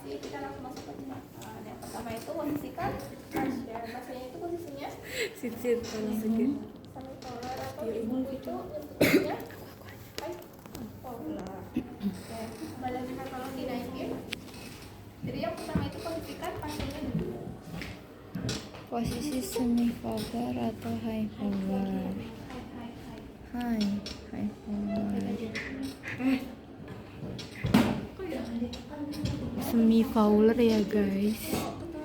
pasti kita langsung masuk ke tindakan. Yang pertama itu posisikan pasien. Pasiennya itu posisinya semi-polar atau di buku itu bentuknya polar. Oke, kembali lagi tolong dinaikin. Jadi yang pertama itu posisikan pasiennya dulu. Posisi semi polar atau high polar. High polar. Semi polar ya guys.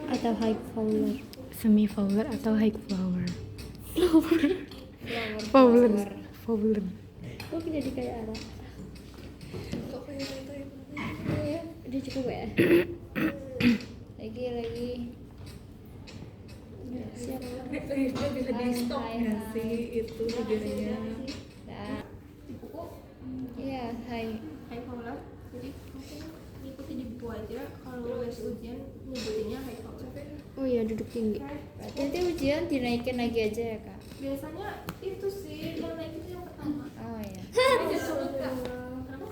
Atau high polar. Semi polar atau high polar. Polar. Kok jadi kayak Arab? Kok kayak gitu ya? Iya, udah cukup ya. lagi. Siap. Bisa di stop nggak sih itu sebenarnya? Nah, Di buku iya, hai. high polar. Jadi mungkin ngikuti di buku aja. Kalau wes ujian nyebutinnya high polar. Oh iya, duduk tinggi. Berarti nanti ujian dinaikin lagi aja ya kak? Biasanya itu sih yang naik itu yang pertama. Oh iya. Udah cukup kak.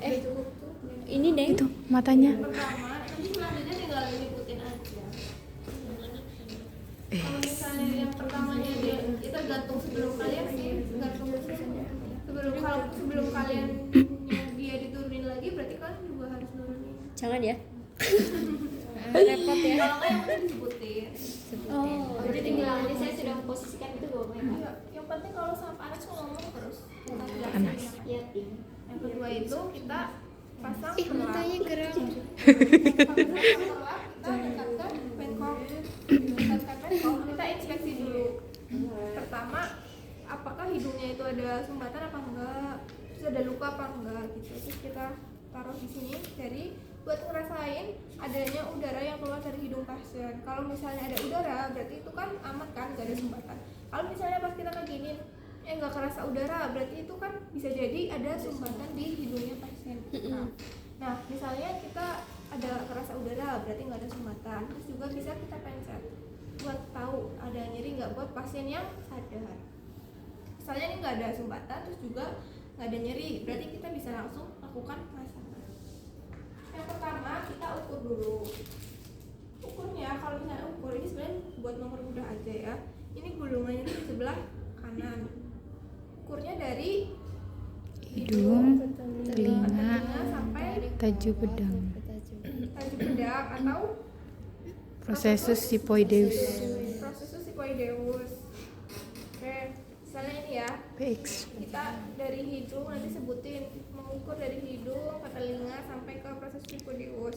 Eh. Cukup tuh. Ini deh. Itu matanya. Pertama, nanti selanjutnya tinggal ngikutin aja. Kalau misalnya yang pertamanya dia itu tergantung sebelum kalian sih, tergantung sebelum kalian dia diturunin lagi, berarti kalian juga harus nurunin. Jangan ya. Repot ya. Kalau nggak yang udah disebutin. Oh, Jadi tinggal nanti saya sudah memposisikan itu bawahnya Kak. Iya, yang penting kalau sama panas ngomong terus. Kita jelasin. Panas. Iya, ting. Yang kedua itu kita pasang Ih, matanya geram. Kita dekatkan Menkom, kita inspeksi dulu. Pertama, apakah hidungnya itu ada sumbatan apa enggak, terus ada luka apa enggak gitu. Terus kita taruh di sini dari buat ngerasain adanya udara yang keluar dari hidung pasien. Kalau misalnya ada udara, berarti itu kan aman kan, nggak ada sumbatan. Kalau misalnya pas kita keginiin nggak kerasa udara, berarti itu kan bisa jadi ada sumbatan di hidungnya pasien. Nah, misalnya kita ada kerasa udara, berarti nggak ada sumbatan. Terus juga bisa kita pencet buat tahu ada nyeri nggak buat pasien yang sadar. Misalnya ini nggak ada sumbatan, terus juga nggak ada nyeri, berarti kita bisa langsung lakukan pemasangan. Yang pertama kita ukur dulu. Ukurnya kalau misalnya ukur ini sebenarnya buat mempermudah aja ya. Ini gulungannya di sebelah kanan. Ukurnya dari Hidung, telinga telinga, sampai taju pedang. taju pedang atau Prosesus sipoideus. prosesus sipoideus. Oke, misalnya ini ya. PX. Kita dari hidung nanti sebutin mengukur dari hidung ke telinga sampai ke proses sipoideus.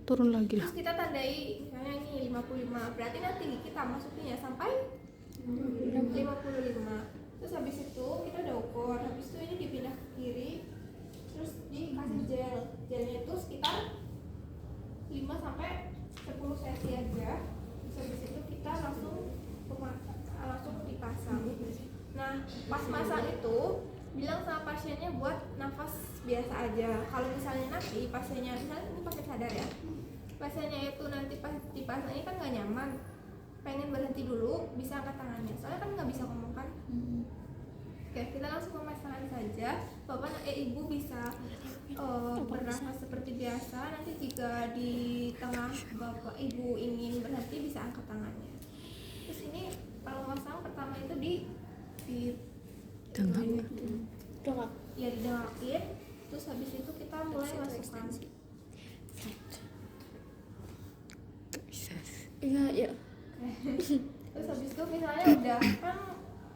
Turun lagi lah. Terus kita tandai misalnya ini 55. Berarti nanti kita masukinnya sampai 55. Terus habis itu kita udah ukur. Habis itu ini dipindah ke kiri. Terus dikasih gel. Gelnya itu sekitar 5 sampai 10 cm aja. Terus habis itu kita langsung dipasang. Nah, pas masang itu bilang sama pasiennya buat nafas biasa aja. Kalau misalnya nanti pasiennya, misalnya ini pasien sadar ya, pasiennya itu nanti pas dipasangnya kan nggak nyaman, pengen berhenti dulu, bisa angkat tangannya. Soalnya kan nggak bisa ngomong kan. Oke, kita langsung pemasangan saja. Bapak, ibu bisa bernafas seperti biasa. Nanti jika di tengah bapak ibu ingin berhenti bisa angkat tangannya. Terus ini kalau masang pertama itu di Tengah. Dongak. ya didengakin. Terus habis itu kita mulai masukkan. Iya, ya. Terus habis itu misalnya udah kan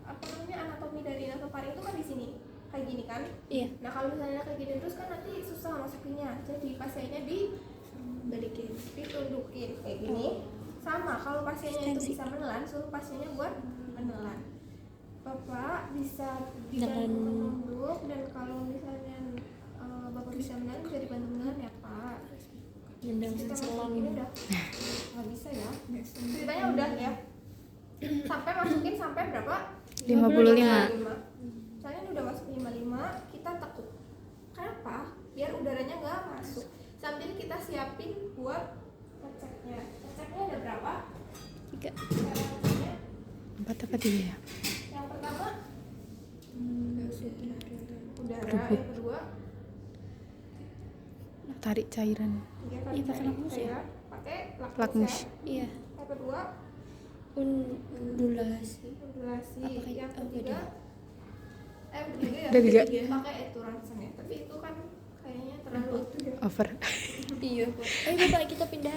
apa namanya anatomi dari nasofaring itu kan di sini kayak gini kan. Iya. Nah kalau misalnya kayak gini terus kan nanti susah masukinnya. Jadi pasiennya dibalikin, ditundukin kayak gini. Sama kalau pasiennya itu bisa menelan, suruh pasiennya buat menelan. Bapak bisa dibantu menunduk, dan kalau misalnya bapak bisa menelan bisa dibantu menelan ya Pak. Nendang Kita selang. masukin udah nggak bisa ya. Ceritanya udah ya. Sampai masukin sampai berapa? 55. Misalnya ini udah masuk 55, kita tekuk. Kenapa? Biar udaranya nggak masuk. Sambil kita siapin buat ngeceknya. Ngeceknya ada berapa? 3. Cara ngeceknya 4 apa 3 ya? yang pertama udara, Berebut. yang kedua tarik cairan. Iya, Iya, pakai lakmus ya? cairan, pakai Lakmus. ya. Iya. Yang kedua Undulasi. undulasi. Apa Yang apa ketiga yang ketiga ya Ada tiga. pakai eturansen ya, tapi itu kan kayaknya terlalu Over. Iya. Ayo Bapak kita pindah.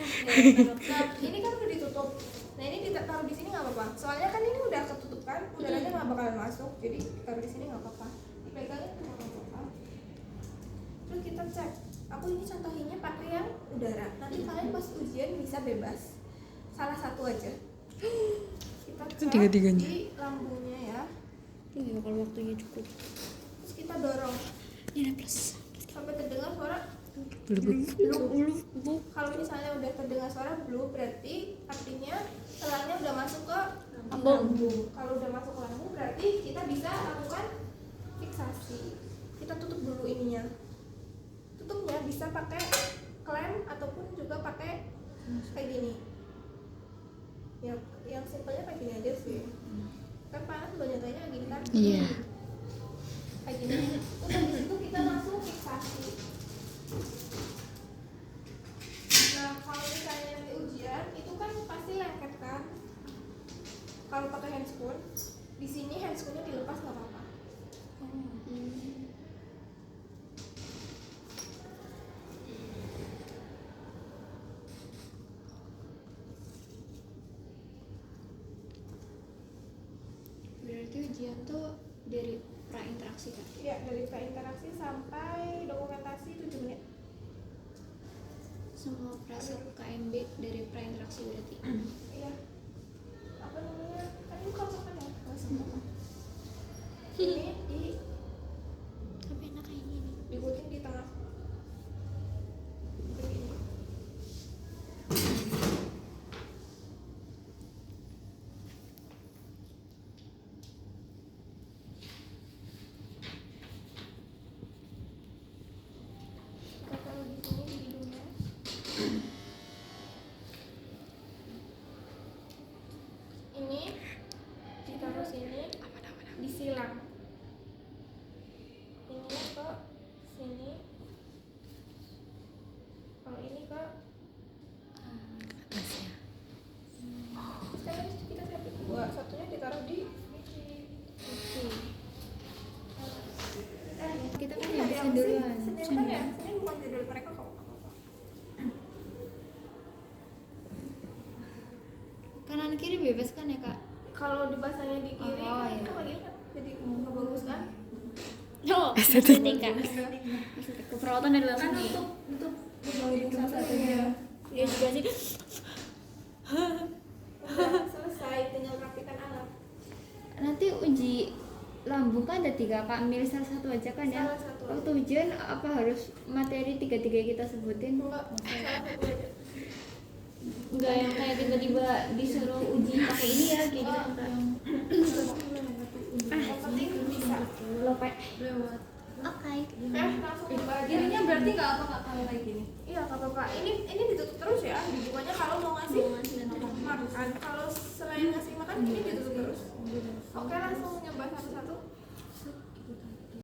nah ini kan udah ditutup. Nah ini ditaruh di sini nggak apa-apa, soalnya kan ini udah ketutup kan, udaranya nggak bakalan masuk, jadi taruh di sini nggak apa-apa, dipegangin nggak apa-apa. Terus kita cek, aku ini contohinnya pakai yang udara, nanti kalian pas ujian bisa bebas salah satu aja. Kita cek Tiga-tiganya. di lambungnya ya, Iya kalau waktunya cukup. terus kita dorong Ini ada plus. sampai terdengar suara Belum. blue. Kalau misalnya udah terdengar suara blue, berarti artinya selangnya udah masuk ke lambung. Kalau udah masuk ke lambung, berarti kita bisa lakukan fiksasi. Kita tutup dulu ininya. Tutupnya bisa pakai klem ataupun juga pakai kayak gini. Yang simpelnya kayak gini aja sih. Kan panas udah nyatanya gini kan? Iya. Kayak gini. Terus habis itu kita langsung fiksasi. Nah, kalau misalnya nanti ujian, itu kan pasti lengket kan? Kalau pakai handscoon, di sini handscoonnya dilepas nggak apa-apa. Berarti ujian tuh dari prainteraksi kan? Iya, dari prainteraksi sampai dokumentasi 7 menit. Semua proses KMB dari prainteraksi berarti. Iya. Apa namanya? Kan ini kocokan ya? Nggak semua. Ini Tapi enak kayak gini. dibuatin di tengah. Begini. Kita taruh di sini di hidungnya. Ini ditaruh sini, disilang. Ini ke sini. Kalau ini ke Atasnya. kita siapin dua, satunya ditaruh di Kita kan ini yang hari bisa apa sih? duluan. Senin kan ya? Senin bukan jadwal mereka kok. Kanan kiri bebas kan ya kak? Kalau dipasangnya di kiri Oh, kan iya. itu lagi kan jadi nggak bagus kan? Oh, Estetika. Keperawatan adalah Kan seni. untuk hidung satunya Dia juga sih. udah selesai, tinggal rapikan alat. Nanti uji lambung kan ada 3 kak, milih salah satu aja kan ya? Salah satu. Waktu ujian apa harus materi 3-3 kita sebutin? Enggak, salah satu aja. Enggak yang kayak tiba-tiba disuruh uji pakai ini ya kayak gitu kan? Yang penting bisa. Lupa. lewat. Oke. Langsung coba aja. Jadinya berarti nggak apa kak kalau kayak gini. Iya kak Bapak, ini ditutup terus ya, dibukanya kalau mau ngasih makan. Kalau selain ngasih makan, ini ditutup terus. Oke, langsung nyoba satu-satu.